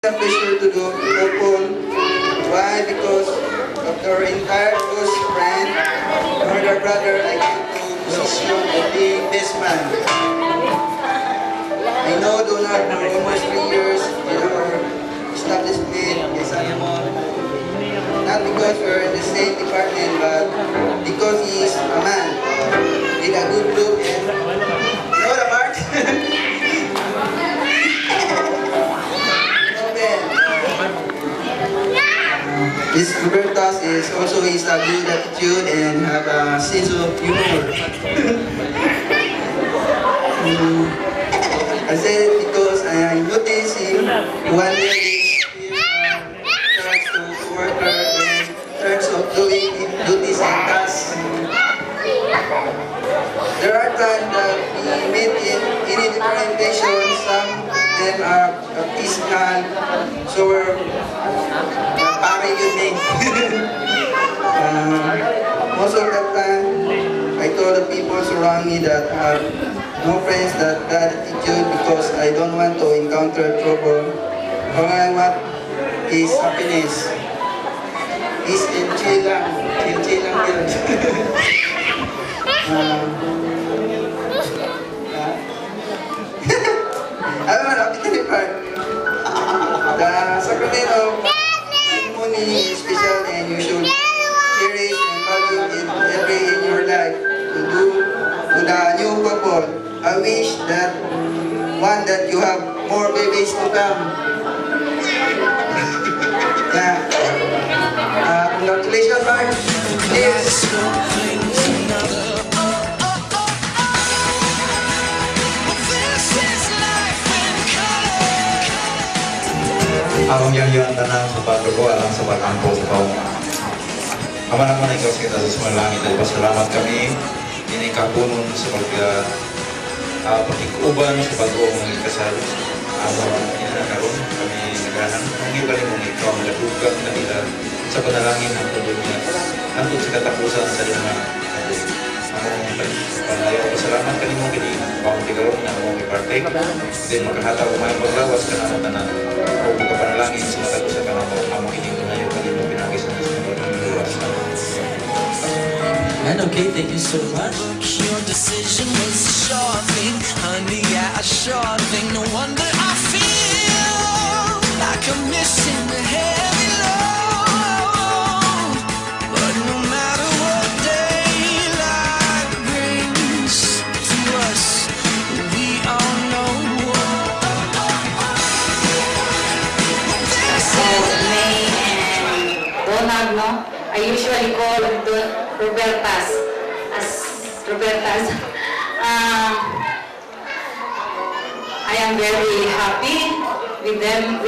A pleasure to do couple. Why? Because of our entire close friend, our brother, I came to position of being best man. I know Donald for almost 3 years in our establishment, Salomon. Not because we're in the same department, but because he is a man with a good look and you know the part? This Robertas is also his good attitude and have a sense of humor. I said it because I noticed him one day he turns to worker and turns of doing duties and tasks. There are times that we meet in any different patients. Some of them are physical, so we're parang yun eh. Most of the time, I told the people surround me that have no friends that bad attitude because I don't want to encounter trouble. All I want is happiness. Peace and chill lang. Chill lang yun. Alam mo, napitali part. The Sacramento ceremony is special and you should cherish and value it every in your life to do to the new couple. I wish that you have more babies to come. Yeah. Congratulations, Mark. Cheers. Ang yang tanan sa pagkakuha lang sa pagkampo sa pao. Aman naman ikaw sa kita sa sumalangit ay pasalamat kami ini kapunon sa pagkikuban sa pag-uong ng ikasal. Karon kami nagahan ang ibalik mong ikaw ang natugang kanila sa panalangin ng tulog niya hantod sa katapusan sa lima. Among panayo pasalamat kanimo kini pamutigaron na among ipartake then makahataw may paglawas kanamo tanan o pagkapanalangin sa matag sa kanamo among iningunayo kanimo pinagis na sa And okay, thank you so much. Your decision was a sure thing, honey, yeah, a sure thing. No wonder I feel like I'm missing the heavy load. But no matter what daylight brings to us, we all know this is May and Donald, no? I usually call Robertas as Robertas. I am very happy with them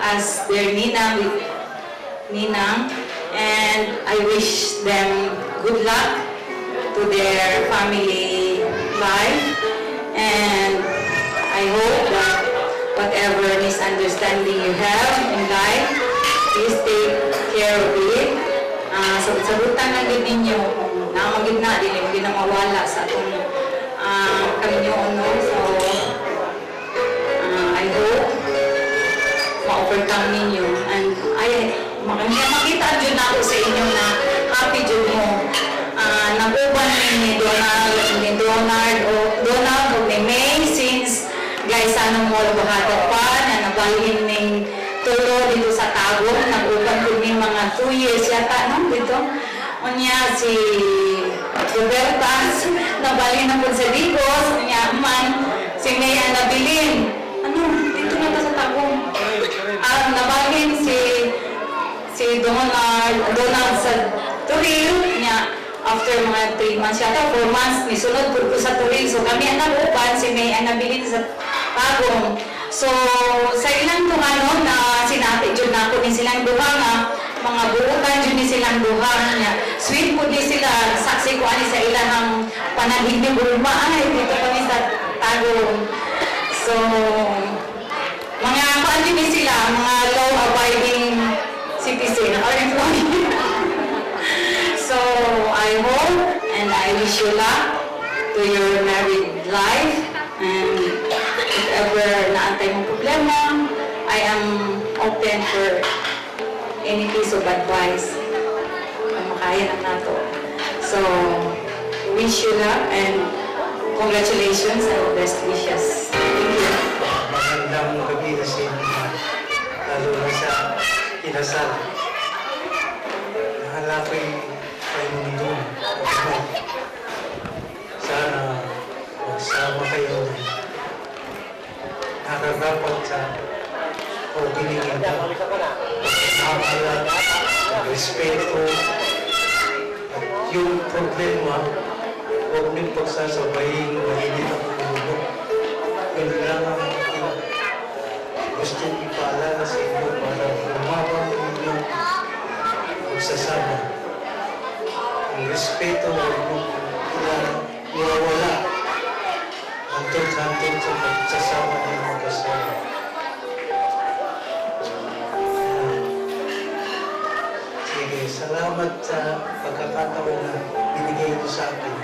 as their ninang, and I wish them good luck to their family life, and I hope that whatever misunderstanding you have in life, please take care of it. Sabutan na din ninyo kung namagid na, hindi na mawala sa itong kaminyoon. No? So, I hope ma-overcome ninyo. And makita dyan ako sa inyo na happy dyan mo. Nag-uban ni Donald o ni May since guys, ano mo labahatag pa na nabalhin ng tulo dito sa Tagum. Nag-uban ko ng mga 2 years yata, no? Dito. Unya si Robertas, nabalhin na po sa Digos. Unya man, si May nabilin. Ano? Dito na ba sa Tagum? Nabalhin si Donald sa Turil. Unya, after mga 3 months yata, 4 months, nisunod po ko sa Turil. So kami ang nag-uban, si May nabilin sa Tagum. So, sa ilang ano na sinati dyan na ako din silang duha nga, mga buutan dyan din silang duha nga. Sweet po din sila, saksi ko ani sa ilang panahig ni Burma. Ay, dito kami sa Tagum. So, mga ano din sila, mga law-abiding citizen or employee. So, I hope and I wish you luck to your married life. And if ever naantay mong problema open for any piece of advice. Kung makaya na nato. So, wish you luck and congratulations and best wishes. Thank you. Magandang gabi na sa inyo, lalo na sa kinasal. Nahala ko'y doon. Sana magsama kayo. Nakarapat sa opening ito. Nakakala, respeto, at yung problema, huwag niyong pagsasabayin, mainit ang ulo. Yun lang ang gusto ipaalala sa inyo para lumabang inyong magsasama. Ang respeto, huwag niyong iwawala. Hantod-hantod sa pagsasama ng mag-asawa. Sige, salamat sa pagkakataon na binigay ito sa akin.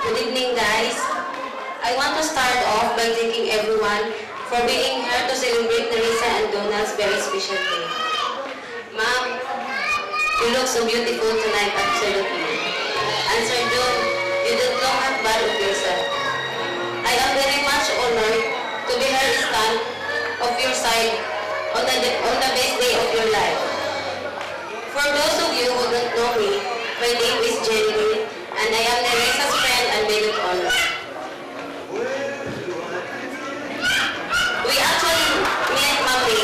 Good evening, guys. I want to start off by thanking everyone for being here to celebrate Nerissa and Donald's very special day. Ma'am, you look so beautiful tonight, absolutely. And Sir John, you don't know half bad of yourself. I am very much honored to be her stand of your side on the best day of your life. For those of you who don't know me, my name is Jenny, and I am Nerissa's friend and maid of honor. We actually met Mami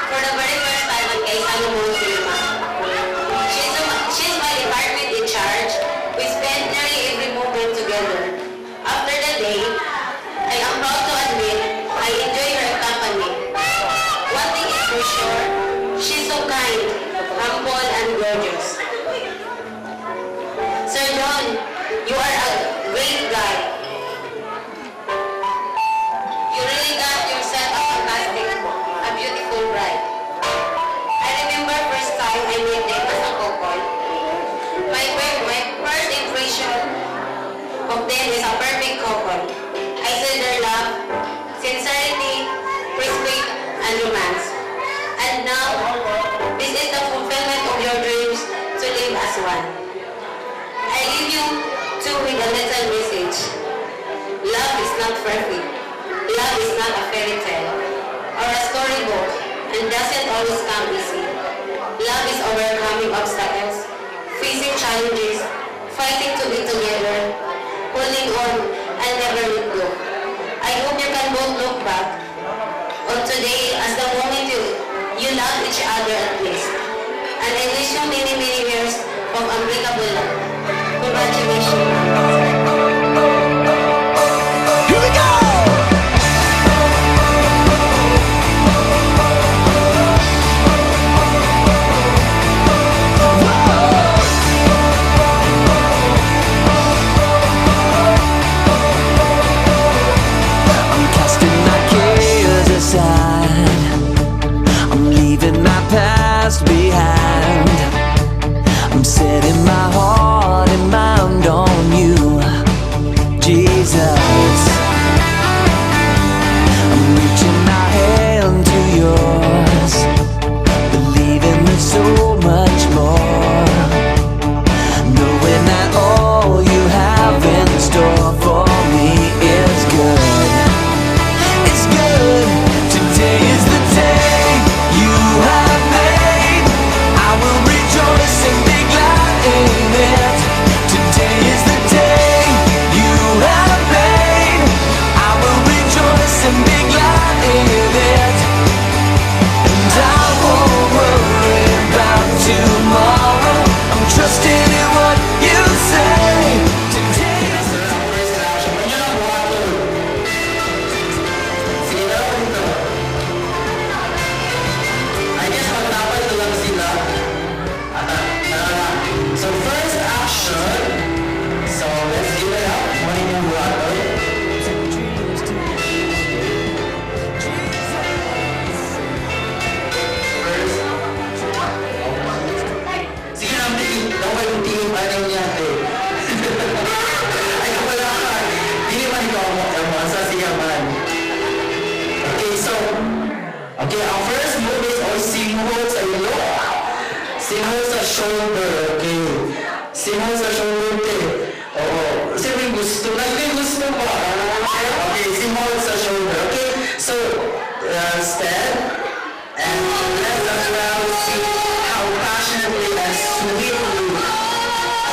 for the very first time at kay Salomon Cinema. She's my department in charge. We spent nearly every moment together. After the day, I am proud to admit I enjoy her company. One thing is for sure, she's so kind, humble, and gorgeous. Sir John, you are a great guy. You really got yourself a fantastic, a beautiful bride. I remember first time I met them as a couple. My first impression of them is a perfect couple. I saw their love, sincerity, respect, and romance. And now, this is the fulfillment of your dreams to live as one. I leave you two with a little message. Love is not perfect. Love is not a fairy tale or a storybook and doesn't always come easy. Love is overcoming obstacles, facing challenges, fighting to be together, holding on, and never let go. I hope you can both look back on today as the moment you love each other at least. And I wish you many, many years of unbreakable love. Congratulations. Here we go! I'm casting my cares aside. I'm leaving my past behind. I'm setting my heart and mind on you, Jesus. I'm reaching my hand to yours, believing there's so much more, knowing that all you have in store for me is good. It's good. Today is the day you have made. I will rejoice and be glad in it. Today is the day you have made. I will rejoice and be glad in it. And I won't worry about tomorrow. I'm trusting in what you say. Today is the So first action. So let's give it up. Morning and water. shoulder, okay? Simol sa shoulder, okay? Oo. Siyempre gusto. Gusto ba? Okay, simol sa shoulder, okay? So, stand. And let's as well see how passionately and sweetly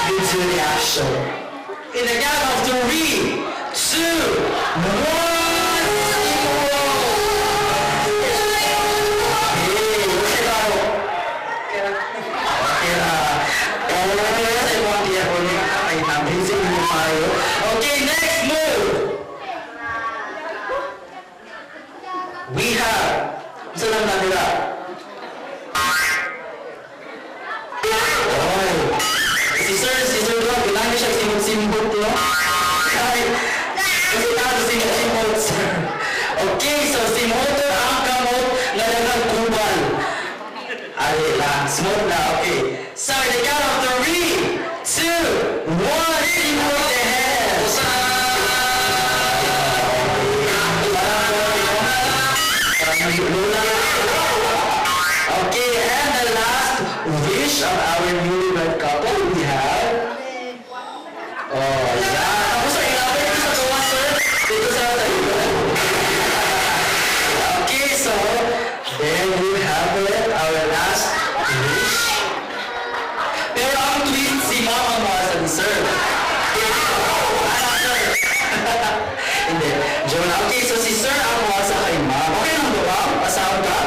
you do the action. In the count of 3, 2, 1. Okay, next move. We have Salam Nadira. Sister, bilang siya simbol to. Kasi tayo simbol, sir. Okay, so simbol to ang kamot na dagang kubal. Ay, smooth na, okay. So, in the count of 3, 2, 1, simbol the hands. Okay, and the last wish of our newlywed couple we have. Oh, yeah. Tapos ang ilapit dito sa tuwa, sir. Dito sa tayo. Okay, so there we have it, our last wish. Pero ang tweet si Mama Marsan, sir. Sir. Hindi. Joke na. Okay, so si Sir ang mawasa kay Ma'am. Okay lang ba, Ma'am? Pasahod ka?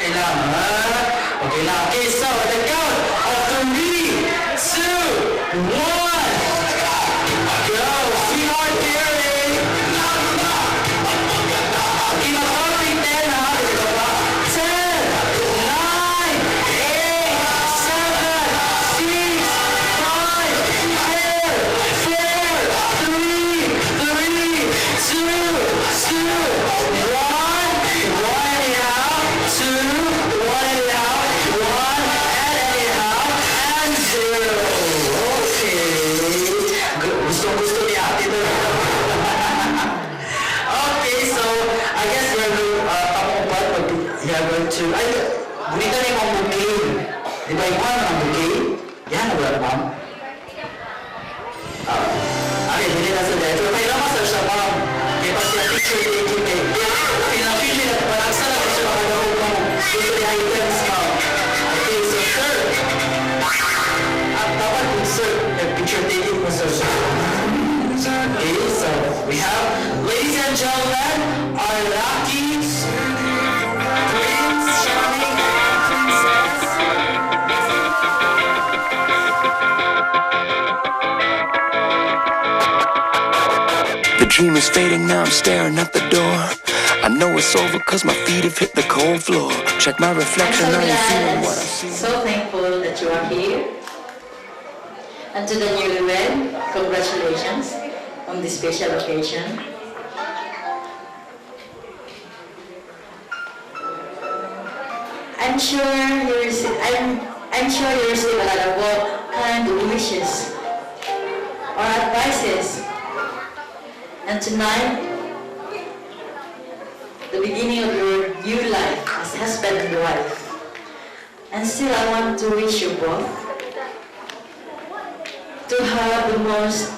Kailangan. Okay lang. Okay, so at the count of 3, 2, 1. Go! Sweetheart Gary! Okay, mag-counting 10, ha? 10, 9, 8, 7, 6, 5, 4, 3, 2, 1, gusto ni ate to. Okay, so I guess we're going to, ay, bunita na yung bouquet. Di ba yung ang bouquet? Yan, wala ma'am. Okay, hindi na sa dahil. Pero kailan masal siya, ma'am. Kaya pag siya picture taking eh. Pinapili na, parang sana ko siya makagawin mo. Gusto ni items, ma'am. Okay, so sir. Dapat kung sir, picture taking mo, sir. Okay, so we have, ladies and gentlemen, our lucky Prince Charming and Princess. The dream is fading, now I'm staring at the door. I know it's over cause my feet have hit the cold floor. Check my I'm reflection, so I ain't glad feeling and what I see. so thankful that you are here. And to the newlywed, congratulations on this special occasion. I'm sure you receive a lot of kind wishes or advices. And tonight, the beginning of your new life as husband and wife. And still, I want to wish you both to have the most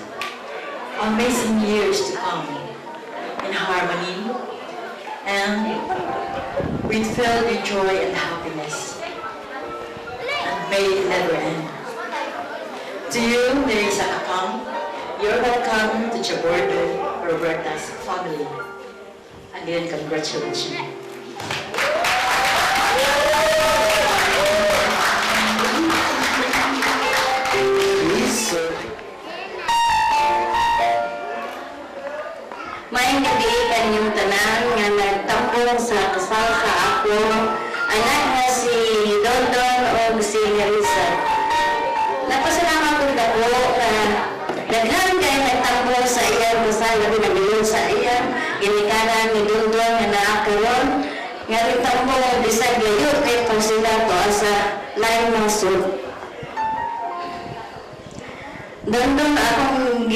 amazing years to come in harmony and with filled with joy and happiness. And may it never end. To you, Teresa Kakam, you're welcome to Chabordo Roberta's family. Again, congratulations. Maayong gabi kanyang tanan nga nagtampong sa kasal sa ako anak nga si Dondon o si Harisa. Napasalamat ko dako ka daghan kay nagtampong sa iyang kasal labi na bilog sa iyang ginikanan ni Dondon nga naakaron nga nagtampong bisag layo kay kung sila to sa lain nasod. Dondon akong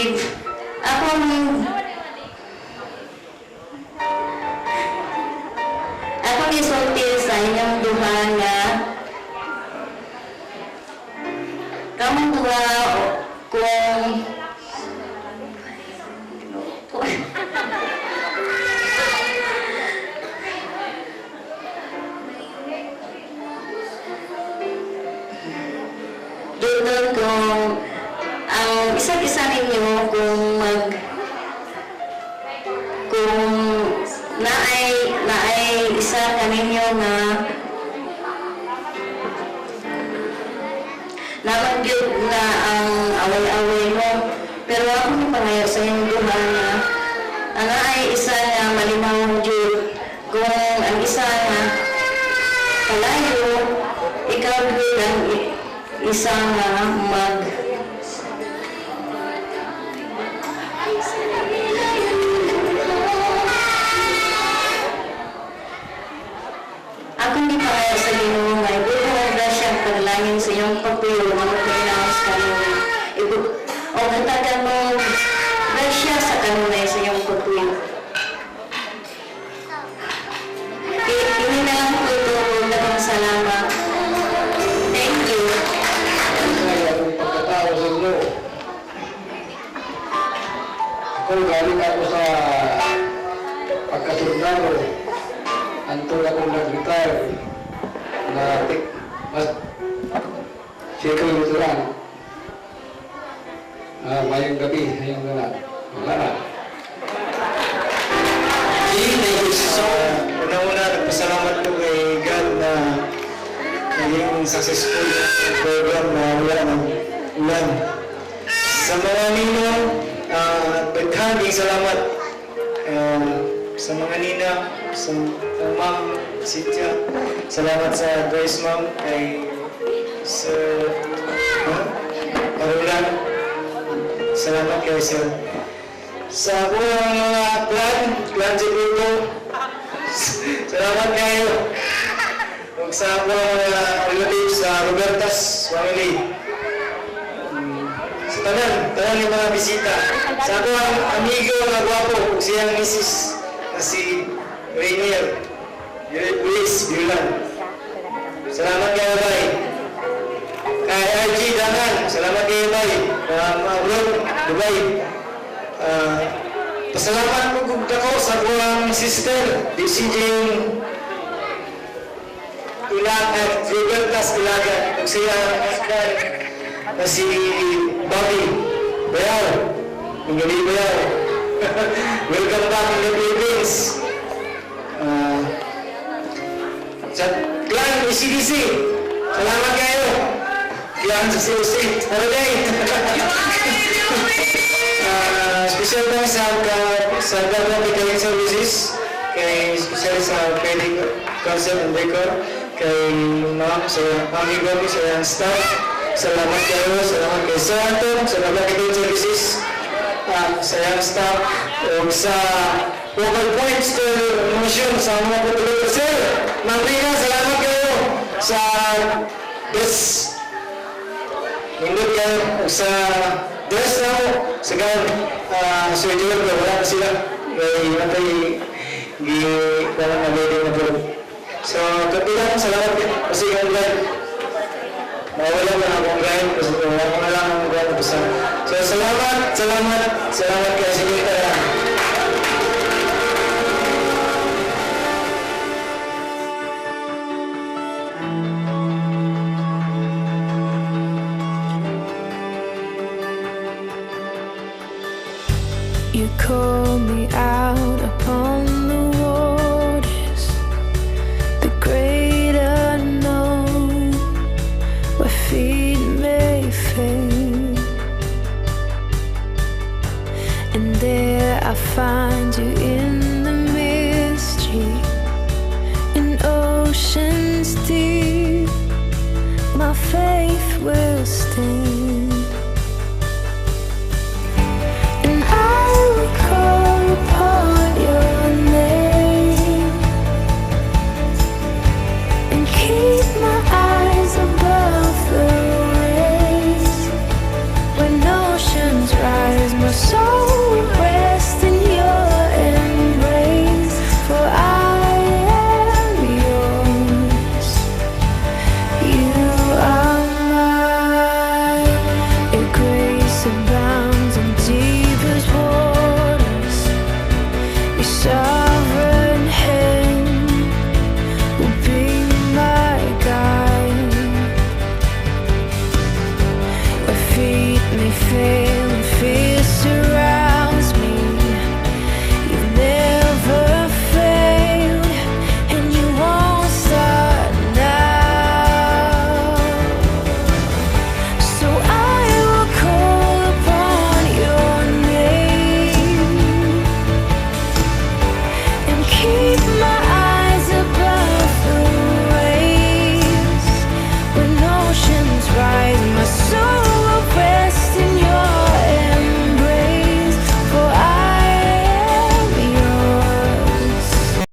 isulti sa inyong duha nga isa't isa ninyo kung naay isa kaninyo nga namagyod na ang away-away mo, pero ako ni pangayo sa iyong duha na ang ay isa nga malinawang Diyod. Kung ang isa nga kalayo, ikaw Diyod ang isa nga Ako ni pangayo sa Ginoo nga ibuto ang grasya ang paglangin sa iyong pagtuyo na magpinaos kanina. O natagan mo grasya sa kanunay sa iyong pagtuyo. Ini na lang po ito. Dagang salamat. Thank you. Ang pagkatao sa inyo. Ako galing ako sa pagkasundaro. Antong akong nag-retire na sikay nito lang. Mayang gabi, ayun na lang. Wala na. Okay, thank you so Una-una, nagpasalamat ko kay God na naging successful yung program na wala ng ulan. Sa mga ninong, daghang salamat. Sa mga nina, sa ma'am, Cynthia, salamat sa Grace ma'am, kay Sir Carolan, salamat kay Sir. Sa mga clan Jibuto, salamat kayo. Kung sa mga relatives sa Robertas family, sa tanan yung mga bisita. Sa ako ang amigo na gwapo, siyang misis na si Rainier, Luis Biulan. Salamat kayo, Bay. Kay RG Dangan, salamat kayo, Bay. Maulog, Dubai. Pasalamat ko kung ako sa buwang sister, di si Jane Ilagan, Robertas Ilagan, kung siya na si Bobby Bayaw, yung gabi Bayaw. Welcome back in the Philippines. Sa clan ECDC, salamat kayo. Clan sa COC, holiday. Special na sa Government Declaring Services, kay special sa Wedding Council and Decor, kay ma'am, sa amigo ko, sa iyang staff. Salamat kayo, salamat kay Sir Anton, sa Government Declaring Services, sa iyang staff, o sa Local Points to Motion, sa mga patuloy. Sir, Ma'am Rina, salamat kayo sa best. Nindot kayo sa dress na mo, sa gan, Sir Joel, wala na sila. May natay, parang na-ready na po. So, kapilang, salamat kayo. Kasi yung live, mawala mo na akong live, kasi wala ko na lang ang live. So, salamat kayo sa inyo tayo. You called me out upon the waters, the great unknown, where feet may fail. And there I find you in the mystery, in oceans deep. My faith will stand. Soul rest in your embrace, for I am yours. You are mine. Your grace abounds in deepest waters. You saw